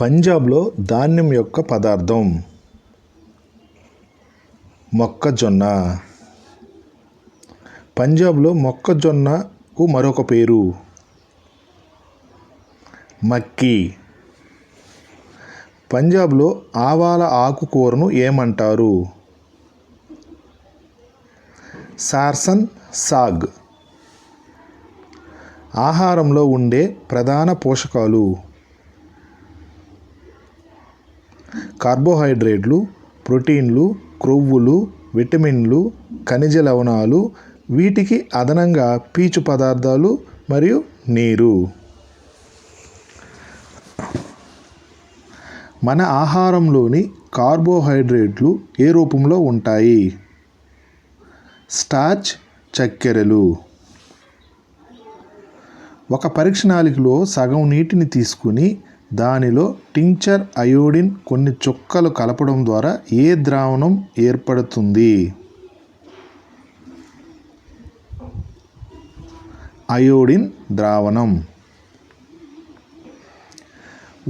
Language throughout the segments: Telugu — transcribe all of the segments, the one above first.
పంజాబ్లో ధాన్యం యొక్క పదార్థం మొక్కజొన్న. పంజాబ్లో మొక్కజొన్నకు మరొక పేరు మక్కీ. పంజాబ్లో ఆవాల ఆకుకూరను ఏమంటారు? సార్సన్ సాగ్. ఆహారంలో ఉండే ప్రధాన పోషకాలు కార్బోహైడ్రేట్లు, ప్రోటీన్లు, క్రొవ్వులు, విటమిన్లు, ఖనిజ లవణాలు, వీటికి అదనంగా పీచు పదార్థాలు మరియు నీరు. మన ఆహారంలోని కార్బోహైడ్రేట్లు ఏ రూపంలో ఉంటాయి? స్టార్చ్, చక్కెరలు. ఒక పరీక్ష నాళికలో సగం నీటిని తీసుకుని దానిలో టింక్చర్ అయోడిన్ కొన్ని చుక్కలు కలపడం ద్వారా ఏ ద్రావణం ఏర్పడుతుంది? అయోడిన్ ద్రావణం.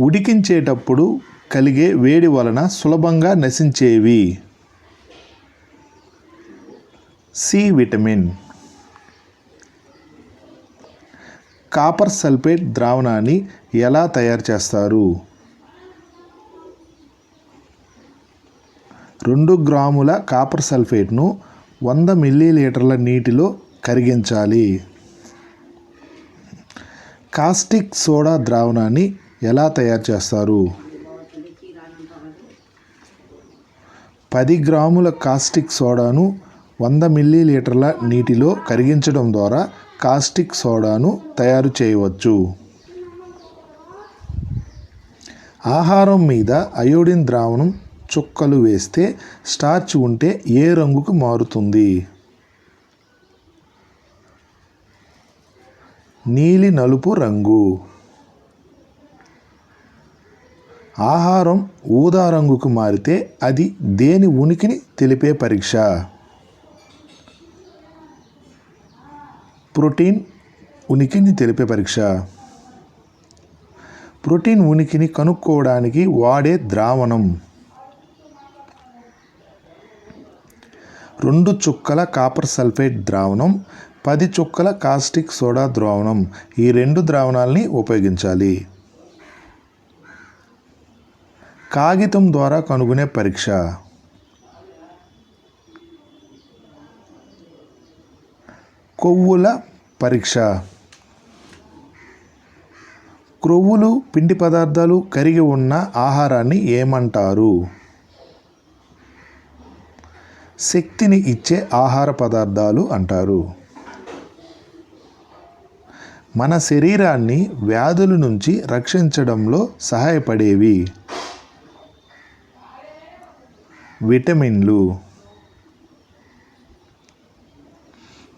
ఉడికించేటప్పుడు కలిగే వేడి వలన సులభంగా నశించేవి. C vitamin. కాపర్ సల్ఫేట్ ద్రావణాన్ని ఎలా తయారు చేస్తారు? 2 గ్రాముల కాపర్ సల్ఫేట్ను 100 మిల్లీలీటర్ల నీటిలో కరిగించాలి. కాస్టిక్ సోడా ద్రావణాన్ని ఎలా తయారు చేస్తారు? 10 గ్రాముల కాస్టిక్ సోడాను 100 మిల్లీలీటర్ల నీటిలో కరిగించడం ద్వారా కాస్టిక్ సోడాను తయారు చేయవచ్చు. ఆహారం మీద అయోడిన్ ద్రావణం చుక్కలు వేస్తే స్టార్చ్ ఉంటే ఏ రంగుకు మారుతుంది? నీలి నలుపు రంగు. ఆహారం ఊదా రంగుకు మారితే అది దేని ఉనికిని తెలిపే పరీక్ష? ప్రోటీన్ ఉనికిని తెలిపే పరీక్ష. ప్రోటీన్ ఉనికిని కనుక్కోవడానికి వాడే ద్రావణం 2 చుక్కల కాపర్ సల్ఫేట్ ద్రావణం, 10 చుక్కల కాస్టిక్ సోడా ద్రావణం. ఈ 2 ద్రావణాలని ఉపయోగించాలి. కాగితం ద్వారా కనుగొనే పరీక్ష. కొవ్వుల పరీక్ష. క్రొవ్వులు, పిండి పదార్థాలు కరిగి ఉన్న ఆహారాన్ని ఏమంటారు? శక్తిని ఇచ్చే ఆహార పదార్థాలు అంటారు. మన శరీరాన్ని వ్యాధుల నుంచి రక్షించడంలో సహాయపడేవి విటమిన్లు.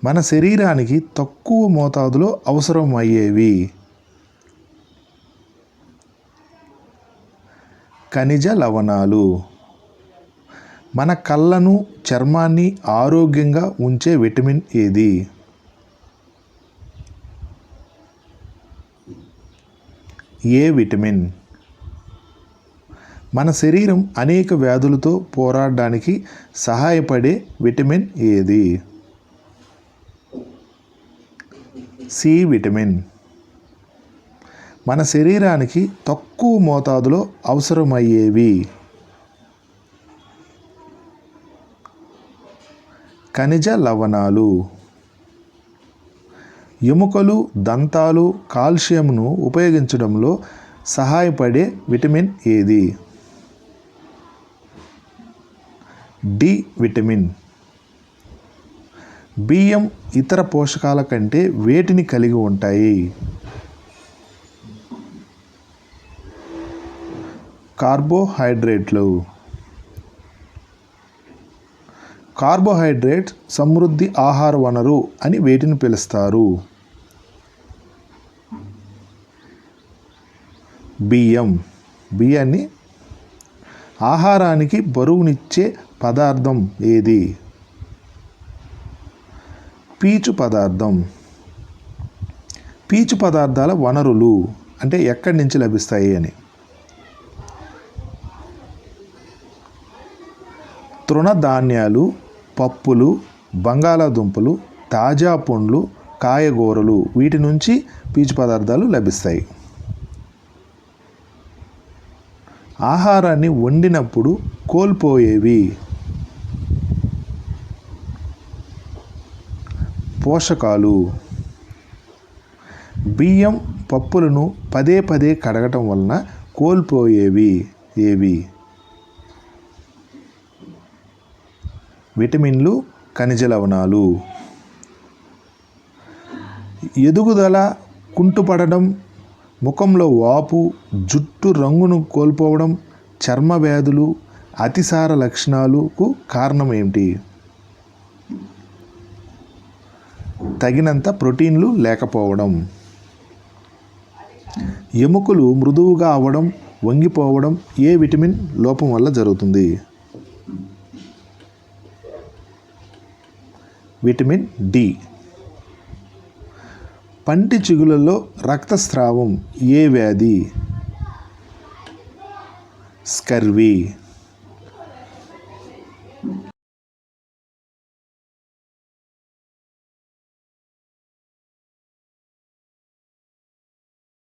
మన శరీరానికి తక్కువ మోతాదులో అవసరమయ్యేవి ఖనిజ లవణాలు. మన కళ్ళను, చర్మాన్ని ఆరోగ్యంగా ఉంచే విటమిన్ ఏది? A vitamin. మన శరీరం అనేక వ్యాధులతో పోరాడడానికి సహాయపడే విటమిన్ ఏది? C vitamin. మన శరీరానికి తక్కువ మోతాదులో అవసరమయ్యేవి ఖనిజ లవణాలు. ఎముకలు, దంతాలు కాల్షియంను ఉపయోగించడంలో సహాయపడే విటమిన్ ఏది? D vitamin. బియ్యం ఇతర పోషకాల కంటే వేటిని కలిగి ఉంటాయి? కార్బోహైడ్రేట్లు. కార్బోహైడ్రేట్ సమృద్ధి ఆహార వనరు అని వేటిని పిలుస్తారు? బియ్యం. బియ్యాన్ని. ఆహారానికి బరువునిచ్చే పదార్థం ఏది? పీచు పదార్థం. పీచు పదార్థాల వనరులు అంటే ఎక్కడి నుంచి లభిస్తాయి అని. తృణధాన్యాలు, పప్పులు, బంగాళాదుంపలు, తాజా పండ్లు, కాయగూరలు వీటి నుంచి పీచు పదార్థాలు లభిస్తాయి. ఆహారాన్ని వండినప్పుడు కోల్పోయేవి పోషకాలు. బియ్యం, పప్పులను పదే పదే కడగటం వలన కోల్పోయేవి ఏవి? విటమిన్లు, ఖనిజ లవణాలు. ఎదుగుదల కుంటుపడడం, ముఖంలో వాపు, జుట్టు రంగును కోల్పోవడం, చర్మ వ్యాధులు, అతిసార లక్షణాలకు కారణం ఏమిటి? తగినంత ప్రోటీన్లు లేకపోవడం. ఎముకలు మృదువుగా అవ్వడం, వంగిపోవడం ఏ విటమిన్ లోపం వల్ల జరుగుతుంది? Vitamin D. పంటి చిగుళ్ళలో రక్తస్రావం ఏ వ్యాధి? స్కర్వీ.